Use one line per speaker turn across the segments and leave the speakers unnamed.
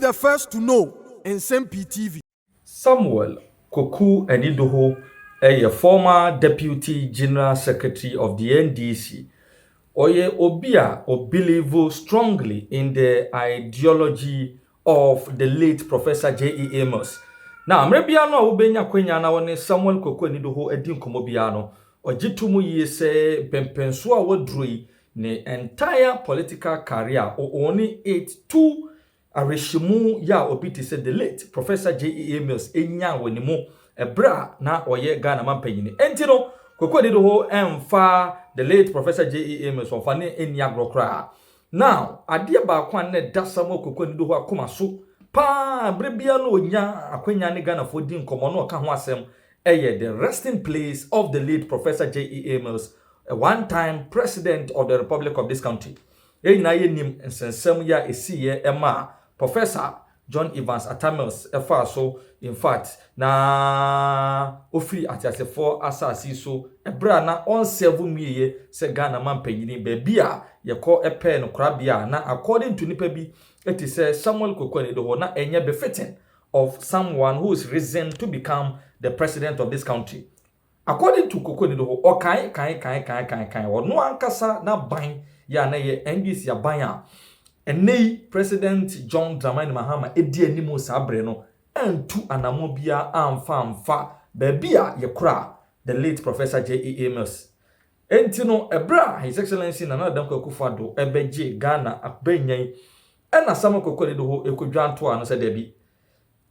the first to know Nsem-Pii TV.
Samuel Koku Enidoho, a former Deputy General Secretary of the NDC, Oye Obia or believe strongly in the ideology of the late Professor J.E. Amos. Now, Mrebiano Ubenya Kwenya na one Samuel Koku Enidoho Edin Komobiano, or Jitumu ye se Pempensua Wodrui, ne entire political career, or only 8-2. Areshimu ya obiti said the late Professor J.E. Mills enya wenimu ebra na oye Ghana mampanyini. Entino Koku Enidoho emfa the late Professor J.E. Mills onfane enya grokra. Now adia ba kwan ne dasamo Koku Enidoho akoma so pa brebia no onya akwanya ne Ghana fo di nkomo no ka ho asem eye the resting place of the late Professor J.E. Mills, a one-time president of the Republic of this country. Eyina ye nim nsensem ya esiye ema Professor John Evans Atta Mills so in fact na ofiri atiasefo asasi so ebra na on 7 miye se Ghana mampanyini bebia yeko epe no krabia na according to nipa bi eti se Samuel Koku Enidoho na enye befitting of someone who is risen to become the president of this country. According to Koku Enidoho kai no ankasa na ban ya na ye NDC abanya Enei President John Dramani Mahama edi animu sabre no entu anamobia amfa bebia yekra the late Professor J.E. Mills. Entino ebra His Excellency Nana Dankwa Akufo-Addo ebeje Ghana abenyan ena Samuel Koku Enidoho ekodwanto ano se debi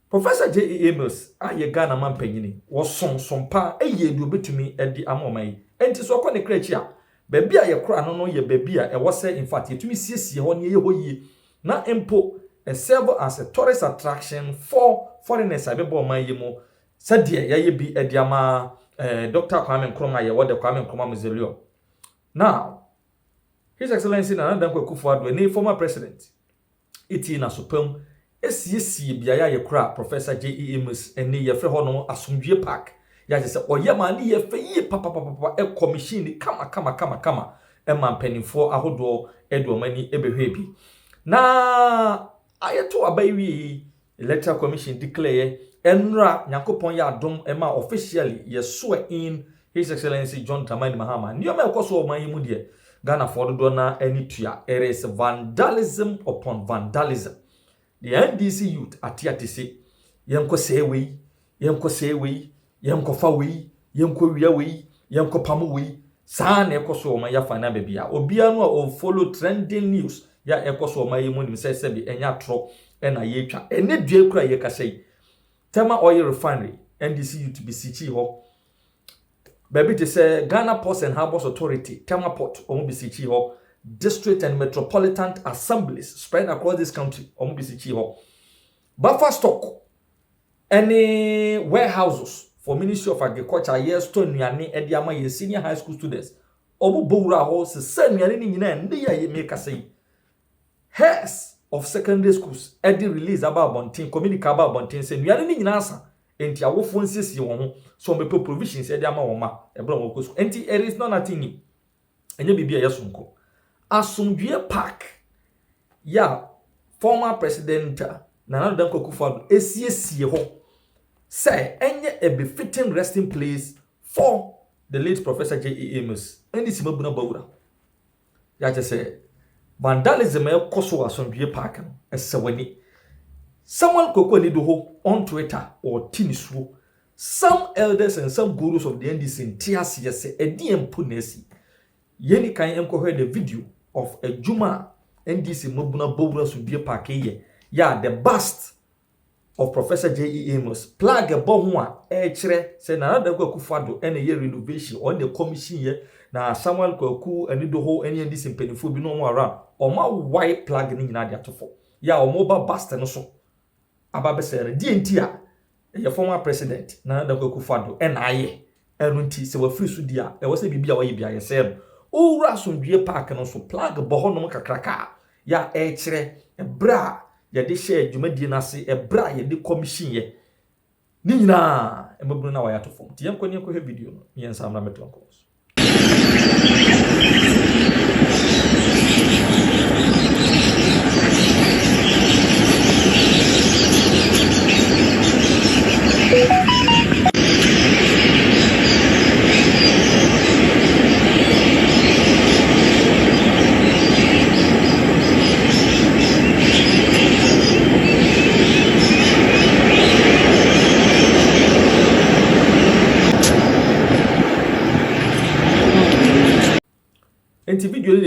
Professor J.E. Mills aye Ghana mampanyini wo sompa eye du obetumi edi amomai enti so kwa ne krachi a Baby a yekra no ye baby a was in fact yetumi siesie ho ne ye hoyi na empo serve as a tourist attraction for foreigners abebo man yemu sadie ye bi ediama Dr. Kwame Nkrumah ye wode Kwame Nkrumah Museum. Now His Excellency Nana Dankwa Akufo-Addo any former president iti na sopam esiesie bia ya yekra Professor J.E. Mills eni ye fre ho no Asomdwoe Park ya se oyema ni ye fe yi papa e commission kama e mampanifo ahodo edo mani ebehwe bi na ayeto abayi electoral commission declare enra Nyankopon ya adom ema officially ye swear in His Excellency John Dramani Mahama nioma ekoso o man yimu de Ghana for do na anitua. It is vandalism upon vandalism. The NDC youth atiatise yenko sewe yenko fawi yenko wiawi yenko pamuwi saa na ekoso o man ya fa na bebia obia no o follow trending news ya ekoso o man yimu nim se bi enya tro na yetwa ene due kura ye kasei tema oil refinery NDC youth bisichi ho baby to say Ghana Ports and Harbours Authority tema port omo bisichi ho district and metropolitan assemblies spread across this country omo bisichi ho buffer stock any warehouses for Ministry of Agriculture yes to nuane e dia ma ye senior high school students obo bowura ho se nuane ni nyina ndi ya ye make say heads of secondary schools edi release about bontin communicate about bontin say nuane ni nyina asa enti awofo nsisi won ho so me provisions edi ama won ma e bro won school enti there is not nothing enye bibia yesonko Asomdwoe Park ya former president Nana Dankwa Akufo-Addo esiesie ho say enye a befitting resting place for the late Professor J.E. Mills endi simabuna bawura ya je say vandalism e koso Asomdwoe Park no esewani Samuel Koku Enidoho on Twitter or Tinisuo some elders and some gurus of the NDC in TRC say edi empunesi yeni kan enko heard the video of a Juma NDC mabuna bawura Asomdwoe Park ya the bust of Professor J.E. Mills plug a bomb one chere say Nana Dankwa Akufo-Addo any year renovation on the commission ye na Samuel Koku Enidoho any NDC mpenifo bi no mo around o ma white plug ni nyina dia tofo ya o mobile bust no so ababesere di entia ye former president Nana Dankwa Akufo-Addo enaye enunti se wa free su dia e wo se bibia wa ye bia ye se owura Asomdwoe Park no so plug bo no kakraka ya chere bra ya de share dwumadi na se ebra ya de commission ye ni nyina emabunu na wa ya to form ti yenko ni he video no yensa amna meto nko so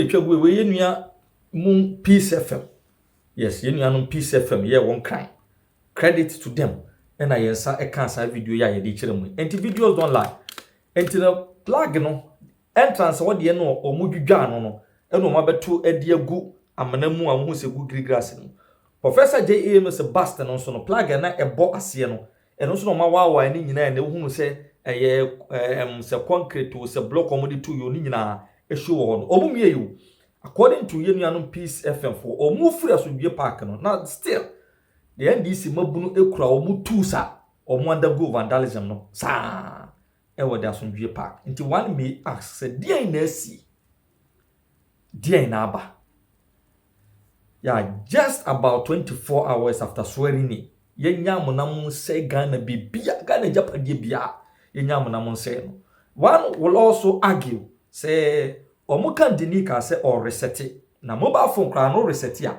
etwa we yenua mu Peace FM. Yes, yenua no Peace FM ye won kan. Credit to them. And I yensa e kan sa video ya ye de kire mu. Enti videos don't lie. Enti the plug no entrance what de no omudwudwa no eno ma beto e de agu amana mu a wo se gu grass no. Professor J.A. no se bust no so no plug na ebo ase no. Eno so no ma wawa ni nyina na hu se se concrete o se block omudi to yo ni nyina e show wo no. Omumie yo. According to yenuanom Peace FM for omufura so dwe park no. Now still the NDC mabunu ekura omu tusa omu undergo vandalism no. Sa e wo da Asomdwoe park. Nti one may ask say dia na asi. Dia na aba. Yeah, just about 24 hours after swearing in, yenya monam say Ghana bibia, Ghana japade bia, yenya monam say no. One will also argue say omuka dinika say or reset it. Na mobile phone kra no reset ya.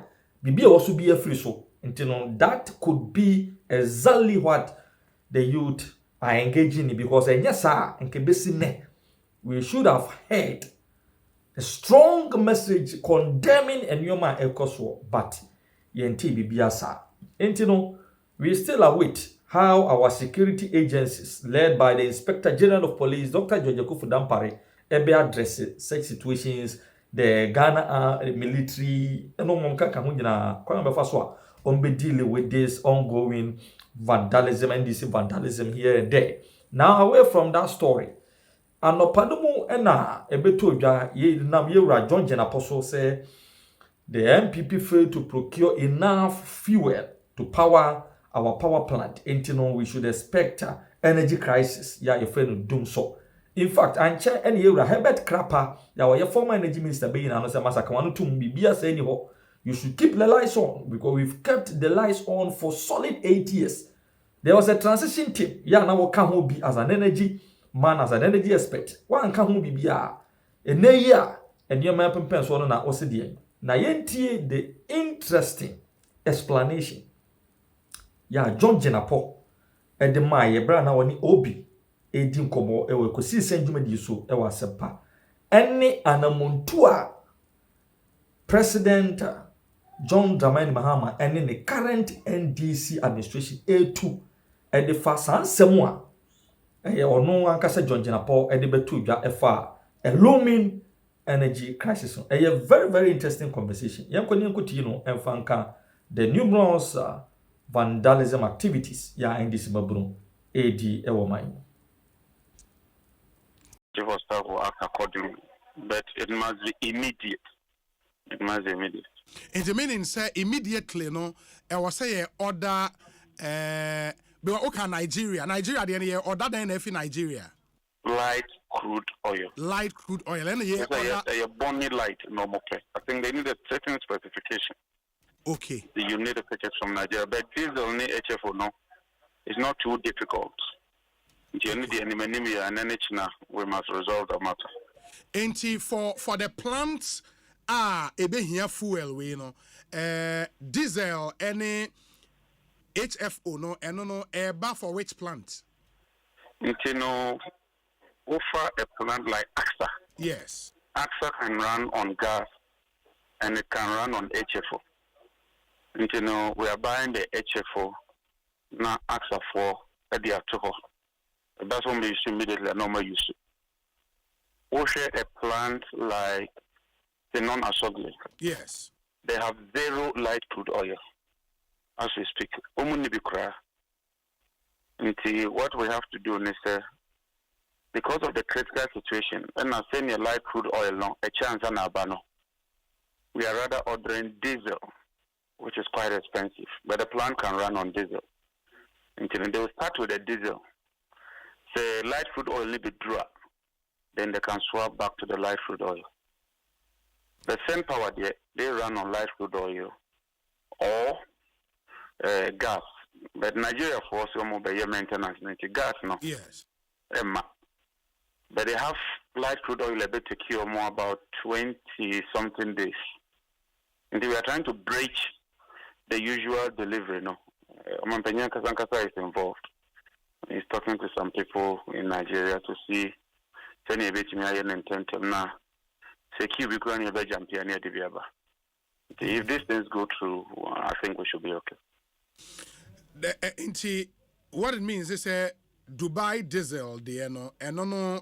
Bibia also be a free so. Intino that could be exactly what the youth are engaging in because yes sir, nkebesi ne. We should have heard a strong message condemning enyoma ekoso, but yenti bibia sa. Intino, we still await how our security agencies, led by the Inspector General of Police, Dr. George Kufu-Dampare, ebe address such situations, the Ghana military, be dealing with this ongoing vandalism, NDC vandalism here and there. Now, away from that story, anopanumu ena ebetodwa ye nam yewra John Apostle say the MPP failed to procure enough fuel to power our power plant. Intino we should expect energy crisis. Ya your friend doom so. In fact, anche any yewra Herbert Krapper, your former energy minister being announcer masaka wanu tum bibia say ni ho. You should keep the lights on because we've kept the lights on for solid 8 years. There was a transition team. Yeah, now what can be as an energy man, as an energy expert. One can be a year and your map and pencil on our OCD. Now, yenti the interesting explanation. Yeah, John Jenapo and the my brana wani obi edim komo ewe kosi senjume di so ewa sepa. Any anamontua President John Dramani Mahama and the current NDC administration A2 and the fast answer or no one can say John Jenapo and the betuja FR a looming energy crisis. A very, very interesting conversation. Yanko and Fanka the numerous vandalism activities ya NDC Babru AD Ewomai.
Chief of Staff will act accordingly, but it must be immediate. It must be immediate.
In the meaning, say immediately, no, I was say order, Nigeria, the any order then in Nigeria.
Light crude oil.
Light crude oil. And
a bonny light, normal place. I think they need a certain specification.
Okay.
You need a purchase from Nigeria, but this only HFO no. It's not too difficult. You need the anemia and NH we must resolve the matter.
And for the plants. Ebe here fuel we no diesel any HFO no no eba for which plant?
No offer a plant like AXA.
Yes.
AXA can run on gas and it can run on HFO. No, we are buying the HFO now AXA for the alcohol. That's when we use immediately normal use. We share a plant like the non-asogly.
Yes.
They have zero light crude oil as we speak. What we have to do is because of the critical situation, and I'm saying a light crude oil no, a chance on Abano. We are rather ordering diesel, which is quite expensive, but the plant can run on diesel. They will start with the diesel. Say light crude oil will be dry, then they can swap back to the light crude oil. The same power they run on light crude oil or gas. But Nigeria for some by maintenance gas no.
Yes.
But they have light crude oil a bit to cure more about 20 something days. And we are trying to breach the usual delivery, no. Mampenya Kasankasa is involved. He's talking to some people in Nigeria to see any bit me intention now. secure because any other champion near the Biaba. If these things go through, I think we should be okay.
What it means is Dubai diesel, no,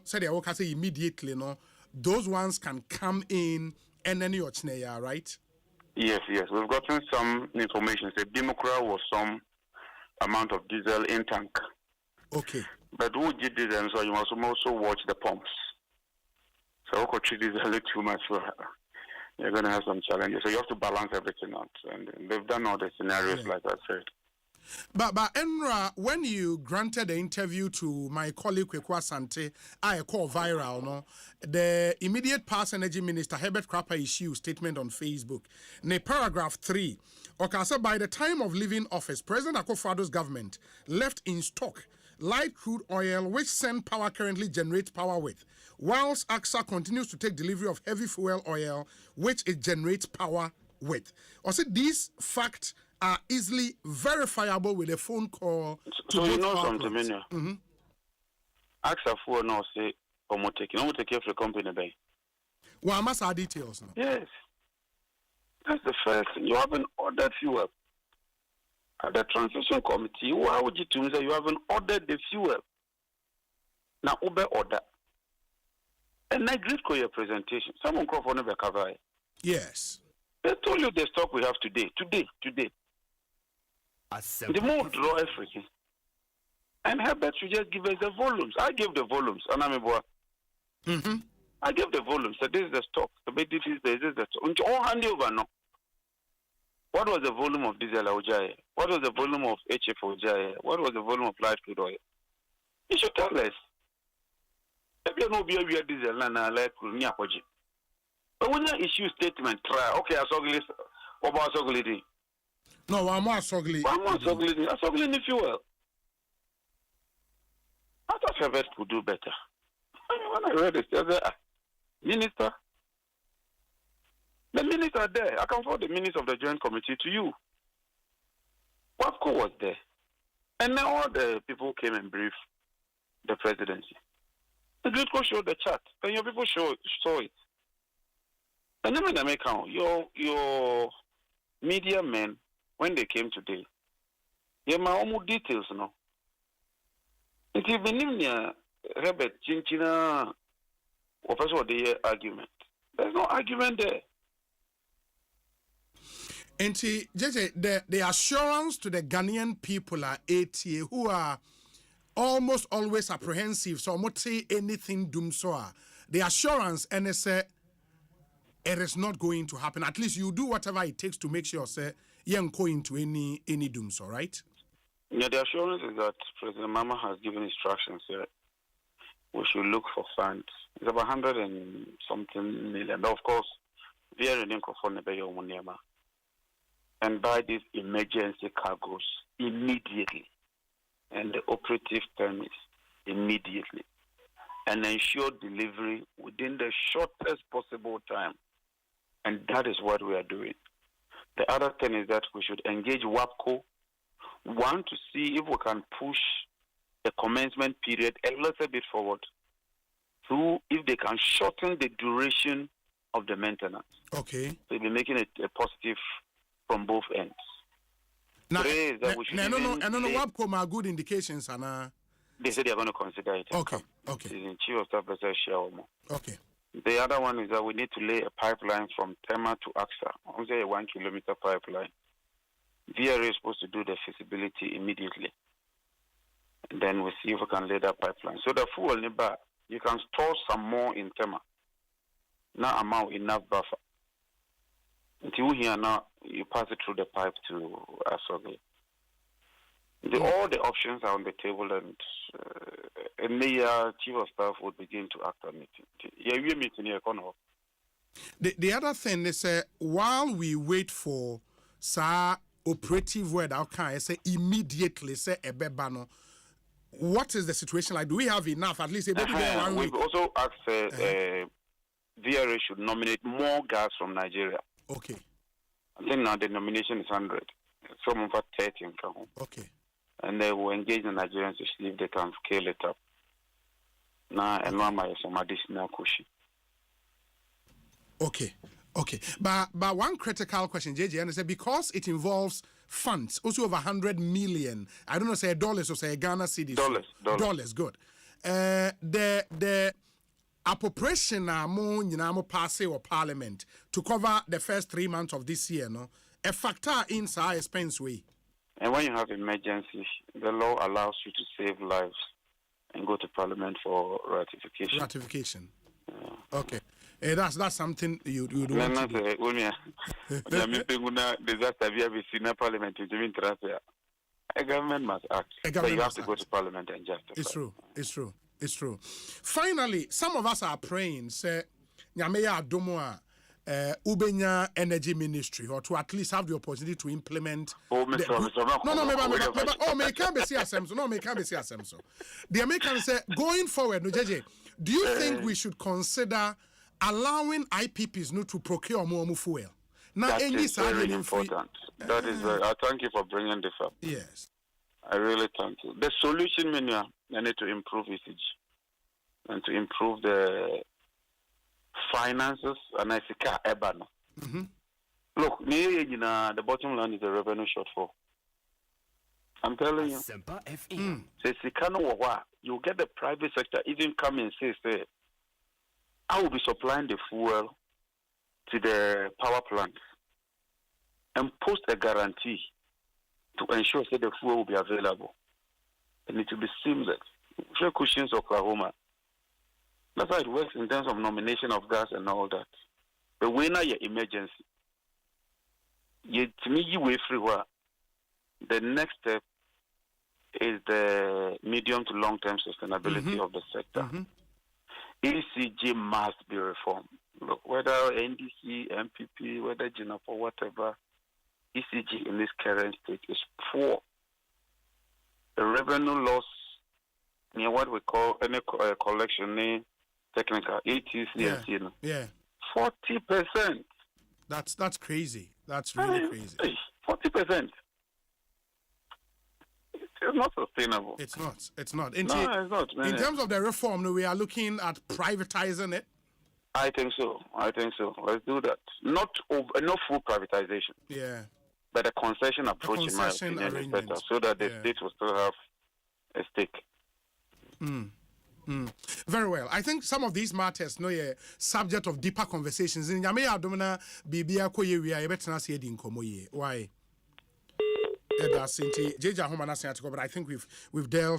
said they will say immediately, no, those ones can come in and then you're right?
Yes. We've gotten some information. Say Democrat was some amount of diesel in tank.
Okay.
But who did diesel, so you must also watch the pumps. So who treat diesel too much, you're going to have some challenges. So you have to balance everything out. And they've done all the scenarios, like I said.
But Enra, when you granted the interview to my colleague Kwekwa Sante, I call viral, no, the immediate past energy minister Herbert Crapper issued statement on Facebook. Ne paragraph 3, okay, so by the time of leaving office, President Akufo-Addo's government left in stock light crude oil, which Nsem-Pii currently generates power with, whilst AXA continues to take delivery of heavy fuel oil, which it generates power with. Also, these facts are easily verifiable with a phone call.
So you know something, AXA for now say, take care of the company, bay.
Well, I must have details now.
Yes. That's the first thing. You haven't ordered fuel. At the transition committee, why would you say you haven't ordered the fuel? Now, Uber order. And I agreed with your presentation. Someone called for never cover.
Yes.
They told you the stock we have today. The more draw everything. And Herbert should just give us the volumes. I gave the volumes. I gave the volumes. So this is the stock. The big this is the stock. All hand over now. What was the volume of diesel Ojai? What was the volume of HF Ojai? What was the volume of light crude oil? You should tell us. If you know we are diesel and light crude, but when you issue statement, try. Okay, I saw this. What about Sogli?
No, I'm not Sogli.
I'm not Sogli. I'm Sogli the fuel. I thought Herbert could do better. When I read it, I said, Minister, the minutes are there. I can forward the minutes of the Joint Committee to you. WAPCO was there. And then all the people came and briefed the presidency. The Gridco showed the chart. And your people saw it. And then when I make count, your media men, when they came today, they have my own details now. It is been Herbert Chinchina or the argument. There's no argument there.
And the assurance to the Ghanaian people are ATA who are almost always apprehensive. So I'm not say anything doom so. The assurance and say it is not going to happen. At least you do whatever it takes to make sure say you don't go into any doom so, right?
Yeah, the assurance is that President Mama has given instructions here. We should look for funds. It's about 100 and something million. But of course, we are in the and buy these emergency cargoes immediately and the operative permits immediately and ensure delivery within the shortest possible time. And that is what we are doing. The other thing is that we should engage WAPCO, one, to see if we can push the commencement period a little bit forward, two, if they can shorten the duration of the maintenance.
Okay.
So we'll be making it a positive from both ends.
Now, WAPCO are good indications, and
they said they are going to consider it.
Okay.
Chief of Staff Professor Sh0cks.
Okay.
The other one is that we need to lay a pipeline from Tema to AXA. Only a 1 kilometer pipeline. VRA is supposed to do the feasibility immediately. And then we see if we can lay that pipeline. So the fuel you can store some more in Tema. Now amount enough buffer. Until here now, you pass it through the pipe to Asogli. All the options are on the table, and the Chief of Staff would begin to act on it. Yeah, we are meeting here.
The other thing is, while we wait for operative word, I say immediately say ebebano. What is the situation like? Do we have enough? At least
we've also asked VRA should nominate more gas from Nigeria.
Okay.
I think now the nomination is 100. Some of 30 in Kahun.
Okay.
And they will engage the Nigerians to see if they can scale it up. Now, and one some additional cushion.
Okay. But one critical question, JJ, and I said because it involves funds, also over 100 million. I don't know, say dollars or say Ghana cedis. Dollars. Good. The appropriation mo pass or parliament to cover the first 3 months of this year, no, a factor in our expense way.
And when you have emergency, the law allows you to save lives and go to parliament for ratification.
Okay. That's something you would want to do.
Disaster we seen parliament a government must act. But you have to go to parliament and justify.
It's true. Finally, some of us are praying, say, Nyameya Adomoa, Ubenya Energy Ministry, or to at least have the opportunity to implement. The Americans say, going forward, do you think we should consider allowing IPPs to procure more fuel? Now,
that is very important. That is very. I thank you for bringing this up.
Yes,
I really thank you. The solution, I need to improve usage and to improve the finances and I see urban. Look, the bottom line is the revenue shortfall. I'm telling you. You get the private sector even come and say, I will be supplying the fuel to the power plants and post a guarantee to ensure that the fuel will be available. And it will be seamless. Share Cushions, Oklahoma. That's how it works in terms of nomination of gas and all that. But when are your emergency? To me, you way free. The next step is the medium to long-term sustainability of the sector. ECG must be reformed. Look, whether NDC, MPP, whether GINAP or whatever, ECG in this current state is poor. The revenue loss near what we call any collection technical ATC, 40%.
That's crazy. That's really crazy.
40%. It's not sustainable.
It's not.
It's not.
In terms of the reform, we are looking at privatizing it.
I think so. Let's do that. Not full privatization.
Yeah.
But a concession approach, in my opinion, is better, so that the state will still have a stake.
Very well. I think some of these matters no subject of deeper conversations. In Yameya Domina Bibia Koye we are better say in Komoye. Why? But I think we've dealt